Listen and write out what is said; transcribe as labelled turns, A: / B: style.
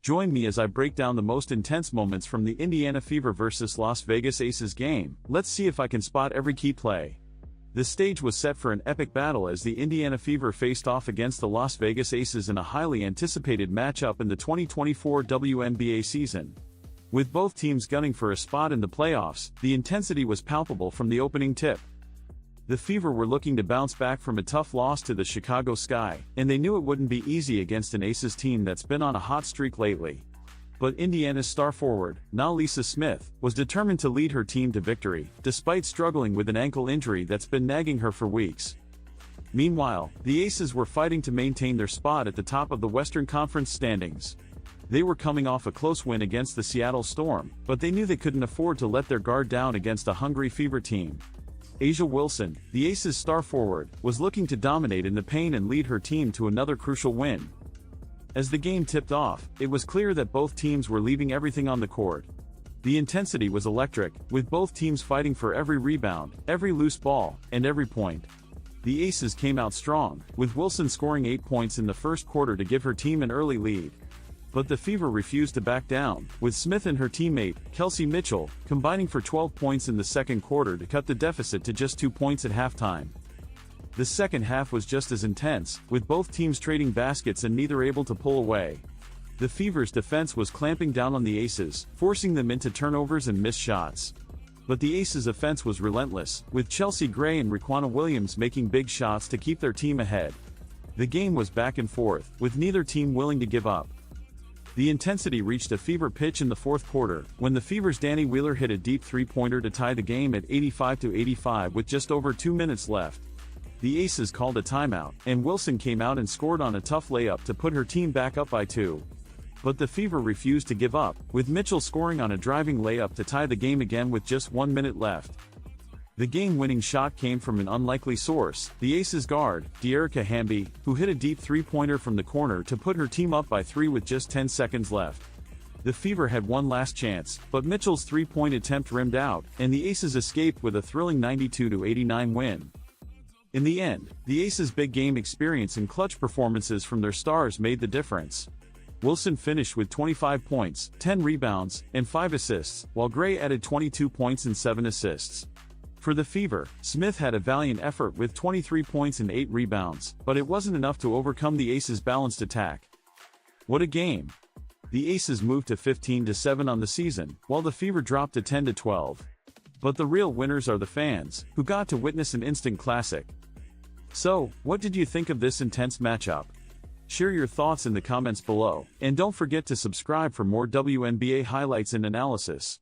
A: Join me as I break down the most intense moments from the Indiana Fever vs Las Vegas Aces game. Let's see if I can spot every key play. The stage was set for an epic battle as the Indiana Fever faced off against the Las Vegas Aces in a highly anticipated matchup in the 2024 WNBA season. With both teams gunning for a spot in the playoffs, the intensity was palpable from the opening tip. The Fever were looking to bounce back from a tough loss to the Chicago Sky, and they knew it wouldn't be easy against an Aces team that's been on a hot streak lately. But Indiana's star forward, alysha Smith, was determined to lead her team to victory, despite struggling with an ankle injury that's been nagging her for weeks. Meanwhile, the Aces were fighting to maintain their spot at the top of the Western Conference standings. They were coming off a close win against the Seattle Storm, but they knew they couldn't afford to let their guard down against a hungry Fever team. A'ja Wilson, the Aces' star forward, was looking to dominate in the paint and lead her team to another crucial win. As the game tipped off, it was clear that both teams were leaving everything on the court. The intensity was electric, with both teams fighting for every rebound, every loose ball, and every point. The Aces came out strong, with Wilson scoring 8 points in the first quarter to give her team an early lead. But the Fever refused to back down, with Smith and her teammate, Kelsey Mitchell, combining for 12 points in the second quarter to cut the deficit to just 2 points at halftime. The second half was just as intense, with both teams trading baskets and neither able to pull away. The Fever's defense was clamping down on the Aces, forcing them into turnovers and missed shots. But the Aces' offense was relentless, with Chelsea Gray and Riquna Williams making big shots to keep their team ahead. The game was back and forth, with neither team willing to give up. The intensity reached a fever pitch in the fourth quarter, when the Fever's Danny Wheeler hit a deep three-pointer to tie the game at 85-85 with just over 2 minutes left. The Aces called a timeout, and Wilson came out and scored on a tough layup to put her team back up by 2. But the Fever refused to give up, with Mitchell scoring on a driving layup to tie the game again with just 1 minute left. The game-winning shot came from an unlikely source, the Aces guard, Dearica Hamby, who hit a deep three-pointer from the corner to put her team up by 3 with just 10 seconds left. The Fever had one last chance, but Mitchell's three-point attempt rimmed out, and the Aces escaped with a thrilling 92-89 win. In the end, the Aces' big game experience and clutch performances from their stars made the difference. Wilson finished with 25 points, 10 rebounds, and 5 assists, while Gray added 22 points and 7 assists. For the Fever, Smith had a valiant effort with 23 points and 8 rebounds, but it wasn't enough to overcome the Aces' balanced attack. What a game! The Aces moved to 15-7 on the season, while the Fever dropped to 10-12. But the real winners are the fans, who got to witness an instant classic. So, what did you think of this intense matchup? Share your thoughts in the comments below, and don't forget to subscribe for more WNBA highlights and analysis.